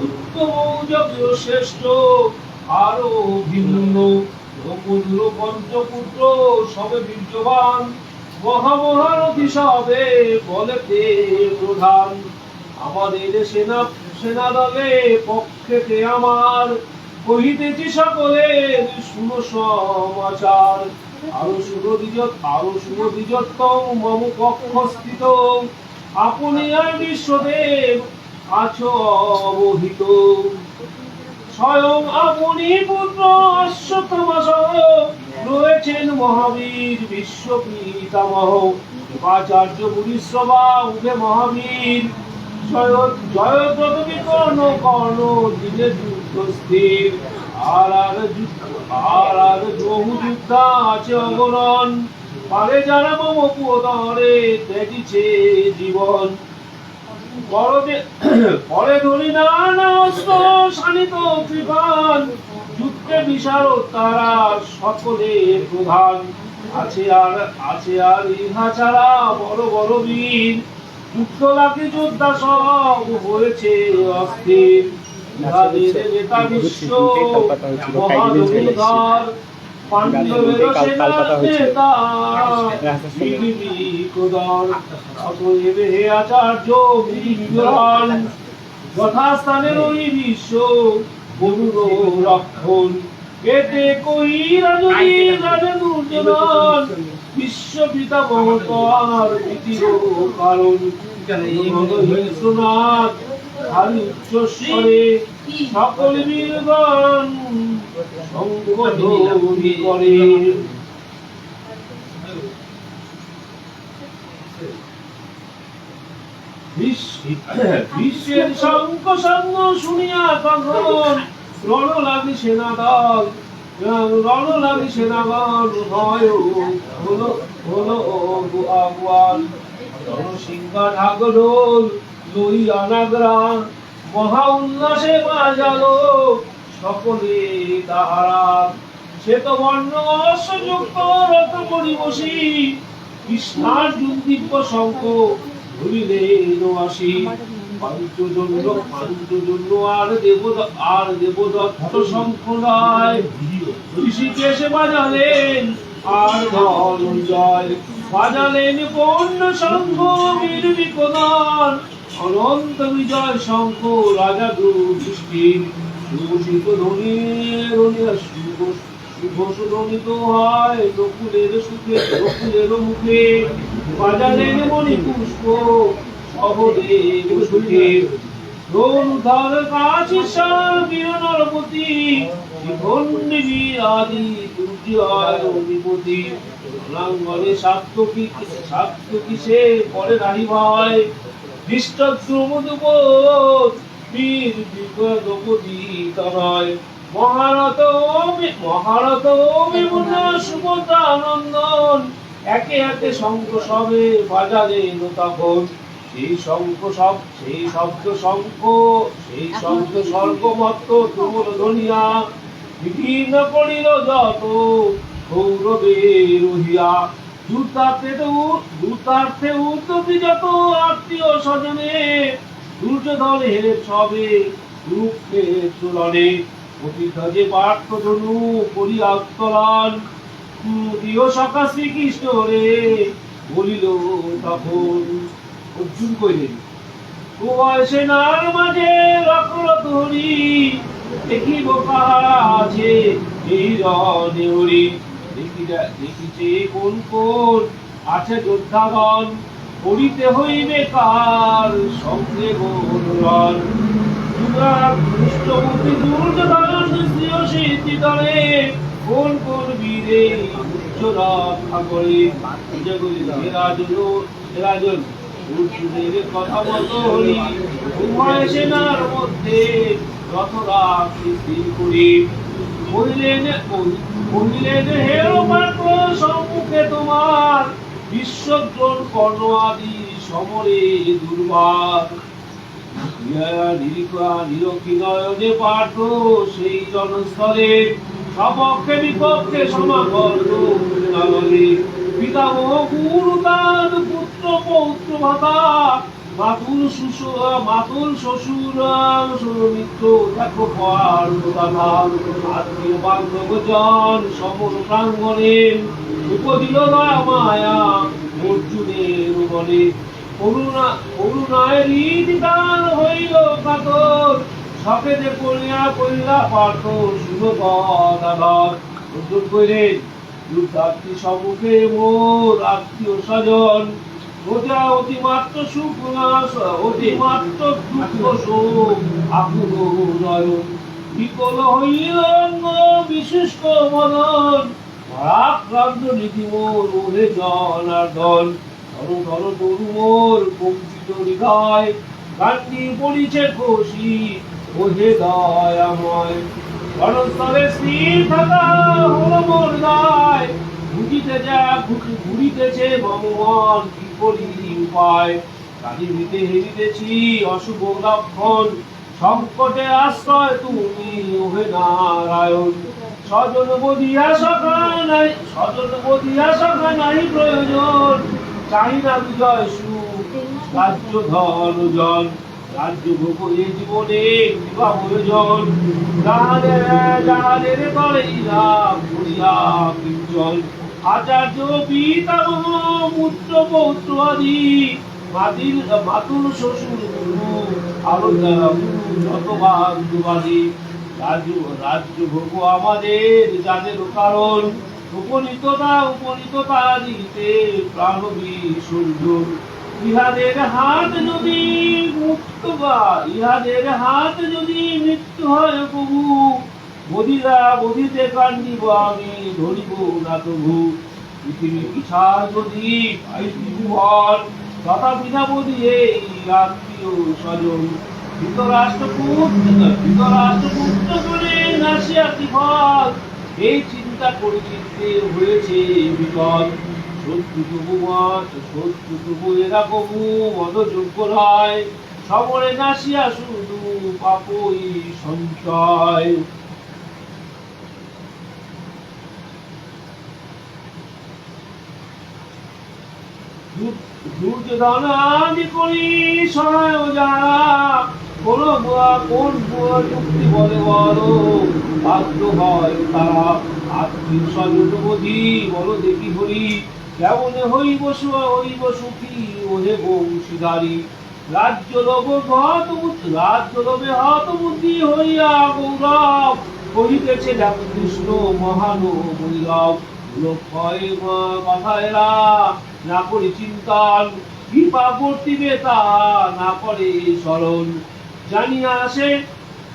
Speaker 8: উত্তম যজ্ঞ শ্রেষ্ঠ আরো ভিন্ন। নকুল পঞ্চপুত্র সবে বীর্যবান মহামহারথী সবে বলেতে প্রধান। আমাদের সেনা দলে পক্ষেতে আমার কহিতেছি সকলের শুনো সমাচার। আরো সুরদিজত্তম মম পক্ষ স্থিত আপনি আর বিশ্বদেব আছো অবহিত। স্বয়ং আপনি পুত্র অশ্বত্থামা সহ রয়েছেন মহাবীর বিশ্ব পিতামহ। আচার্য পুরীশ্রবা উঠে মহাবীর জয়দ্রত বিকর্ণ কর্ণ দিনে যুদ্ধ স্থির। আর বহু যুদ্ধা আছে অগণন পারে যারা মম পুদরে ত্যাজিছে জীবন। পরে ধরি নানা অস্ত্র শানিত কৃপান যুদ্ধে বিশারদ তারা সকলে প্রধান। আছে আর ইহা ছাড়া বড় বড় বীর যুদ্ধ লাখে যোদ্ধা সব হয়েছে অস্থির। ইহাদের নেতা বিশ্ব মহাদুধার পাণ্ডবের সেনার নেতা বিভীষণ। অতএব হে আচার্য বিদ্বান যথাস্থানে ওই বিশ্ব বরুণ রক্ষণ। এতে কই রাজনী রাজনুর্জনন বিশ্ব পিতামহ তার প্রীতির কারণ। হিংস্রনাথ খালি উচ্চস্বরে সকল বীরগণ সংগধ্বনি করে। বিশ্বের শঙ্খ সঙ্গ শুনিয়া তখন রণ লাগি সেনাদল হয় হলো আগুয়ান। রণসিংহা ঢাকঢোল লইয়া নাগরা মহা উল্লাসে বাজালো সকলে তাহারা। সে তো বর্ণ অশ্বযুক্ত রত পরিবসী কৃষ্ণার দিব্য শঙ্খ ধরিলেন আসি। পাঞ্চজন্য আর দেবদত্ত শঙ্খ নয় ঋষিকেশে বাজালেন আর ধনঞ্জয় বাজালেন পূর্ণ শঙ্খ বীর বিকদন। অনন্ত বিজয় শঙ্খ রাজা যুধিষ্ঠির সুশীত ধ্বনিত হয় নকুলের মুখে বাজালেন মণি পুষ্প সহদেব সুখে। ধর কাশীশ্বর বীর নরপতি শিখণ্ডী আদি দুর্জয় অধিপতি। রণাঙ্গনে সাত্তকী সে পরে নাহি ভাই দৃষ্টদ্রুমদুপদ বীর বিপদপতি তনয়। মহারথ সুভদ্রা নন্দন একে একে শঙ্খ সবে বাজালেন তখন। সেই শব্দ স্বর্গমত্ত তুমুল ধ্বনিয়া বিভিন্ন করিল যত গৌরবের রহিয়া। দূতার্থে উদ্যমী যত আত্মীয় স্বজনে দুর্যোধনের সবে চলনে। অতিধ্বজে পার্থ ধনু করিয়া উত্তোলন প্রিয় সখা শ্রীকৃষ্ণ রে বলিল তখন। অর্জুন কইলেন উভয় সেনার মাঝে রক্রত হরি দেখিব কাহারা আছে এই রণে হরি। দেখিছে কোন আছে যোদ্ধাগণ, করিতে হইবে কার সঙ্গে মনোরণ। দুষ্টবুদ্ধি দুর্যোধন স্ত্রীয় দলে কোন কোন বীরে উচ্চ রক্ষা করে। রাজন অর্জুনের কথা মতো হরি, উভয় সেনার মধ্যে রথরা স্থির করি। বলিলেন হেরো পার্থ, সম্মুখে তোমার বিশ্বদ্রোণ কর্ণ আদি সমরে দুর্বার। নিরক্ষী নয়নে পার্থ সেই জনস্থলে, সপক্ষে বিপক্ষে সমাগত নগরে। পিতামহ গুরু তার পুত্র পৌত্র ভাতা, মাতুল শ্বশুর মিত্র দেখো দাদা, আত্মীয় বান্ধব জন সমর প্রাঙ্গণে উপদিল দয়া মায়া অর্জুনের বলে। করুণায় হৃদিদান হইল কাতর, সকেতে কইলা পার্থ শুভপদাধর। অর্জুন কইলেন যুদ্ধার্থী সম্মুখে মোর আত্মীয় স্বজন, অতিমাত্র সুখ অতিমাত্র দুঃখ শোক আকুল নয়ন। বিকল হইল বিশুষ্ক মনন, আক্রান্ত নীতি মোর ওহে জনার্দন। ধরো ধরো তরু মোর কম্পিত হৃদয়, গান্ধী পড়িছে খুশি ওহে দয়াময়। গণস্থলে স্থির থাকা হল মোর দায়, ঘুরিতেছে ভগবান কি করি উপায়। কাঁদিতে হেরিতেছি অশুভ লক্ষণ, সংকটে আশ্রয় তুমি ওহে নারায়ণ। স্বজন বধিয়া সখা নাই প্রয়োজন, চাই না বিজয় সুখ রাজ্য ধন জন। রাজ্য ভোগ এ জীবনে দিবা প্রয়োজন, যাহাদের করে লাভ করিয়া কিঞ্চন। আচার্য পিতামহ পুত্র পৌত্র আদি, মাতুল শ্বশুর গুরু আলোচনা যত বান্ধবাদী। রাজ্য ভোগ আমাদের যাদের কারণ, উপনীততা দিতে প্রাণ বিসর্জন। ইহাদের হাত যদি মৃত্যু হয় প্রভু, বধিতে কান্দিব আমি ধরিব না তবু। পৃথিবী পিছার যদি পাই ত্রিভুবন, তথাপি না বধি এই আত্মীয় স্বজন। ধৃতরাষ্ট্রপুত্র করে নাসিয়া ফল, এই চিন্তা পরিচিত্তে হয়েছে বিপদ। শত্রু তবু এরা কবু মদযোগ্য নয়, সমরে নাসিয়া শুধু পাপই সঞ্চয়। দুর্যোধন আদি করি সহায় যারা, কোন যুক্তি বলে বড় বাধ্য হয় তারা। আত্মীয় স্বজন বোধি বলো দেখি হরি, কেমনে হইব সুখী ওহে বংশীধারী। রাজ্য লোভে হত বুদ্ধি হইয়া গৌরব, কহিতেছে কৃষ্ণ মহান বৈরব। লক্ষ্যে কথা এরা না করি চিন্তন, কৃপা বর্তিবে তা না করে স্মরণ।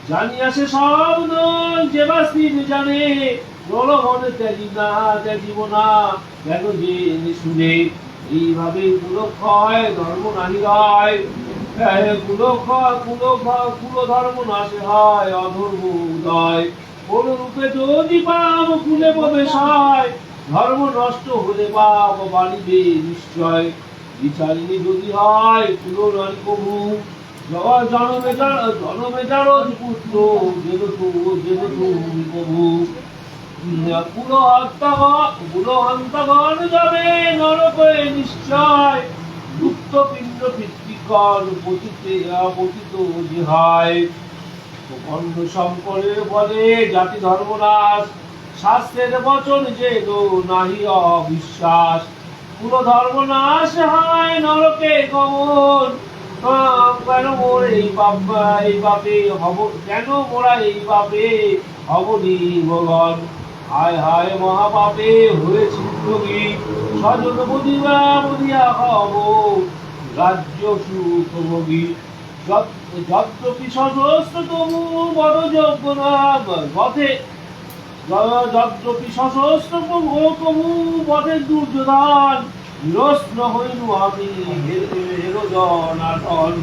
Speaker 8: জানিয়াছে সব নয় যে বাস্তির জানে, নরমনে ত্যাজিব না কেন জেনে শুনে। এইভাবে কুলক্ষয় ধর্ম নাহি হয়, কুল ধর্ম নাশে হয় অধর্ম উদয়। কোন রূপে যদি পাপ কুলে প্রবেশ হয়, ধর্ম নষ্ট হলে পাপ বাড়িবে নিশ্চয়। বিচারিণী যদি হয় কুল নারী প্রভু, জনমে জারজ পুত্র যেন তুমি প্রভু। কুলহন্তাগণ যাবে নরকে নিশ্চয়, দুঃখ পিণ্ড পিতৃগণ পতিত যে হয়। খণ্ড শঙ্করের বলে জাতি ধর্মনাশ, শাস্ত্রের বচন যে নাহি অবিশ্বাস। কুল ধর্ম নাশ হয় নরকে গমন, কেন মোরা এই পাপে হব নির্ভগন। হায় হায় মহাপাপে হয়েছে যোগী স্বজন বদিবা বদিয়া হব রাজ্য সুখভোগী যদ্যপি সশস্ত্র তবু বড় যজ্ঞ পথে যদ্যপি সশস্ত্র তবু পথে দুর্যোধন নিরস্ত্র হইনু আমি হেরো জনার্দন।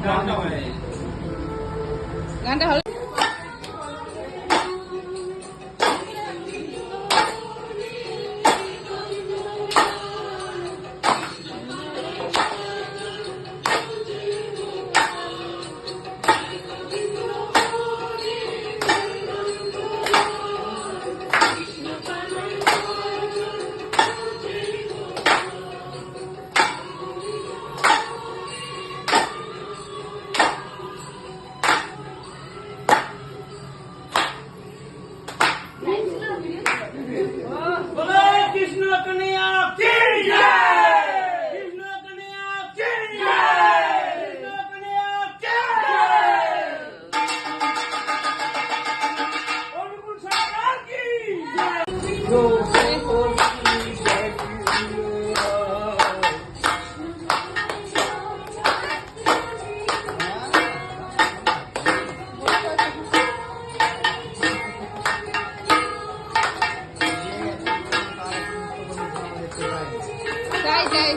Speaker 1: গানটা হলো
Speaker 8: কৃষ্ণ কন্যা কি জয়, কৃষ্ণ কন্যা কি জয়, কৃষ্ণ কন্যা কি জয়, অনুকূল সরকার কি জয়।
Speaker 1: যাই যাই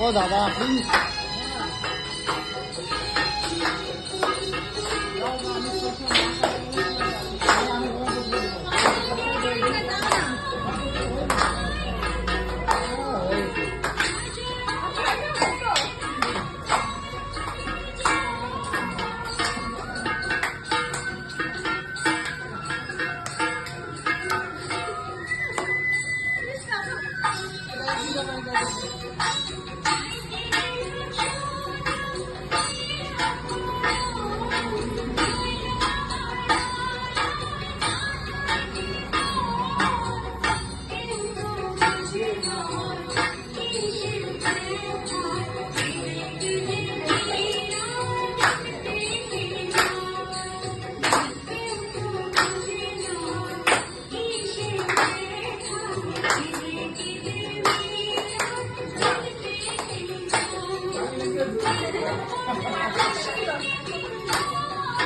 Speaker 3: ও দাদা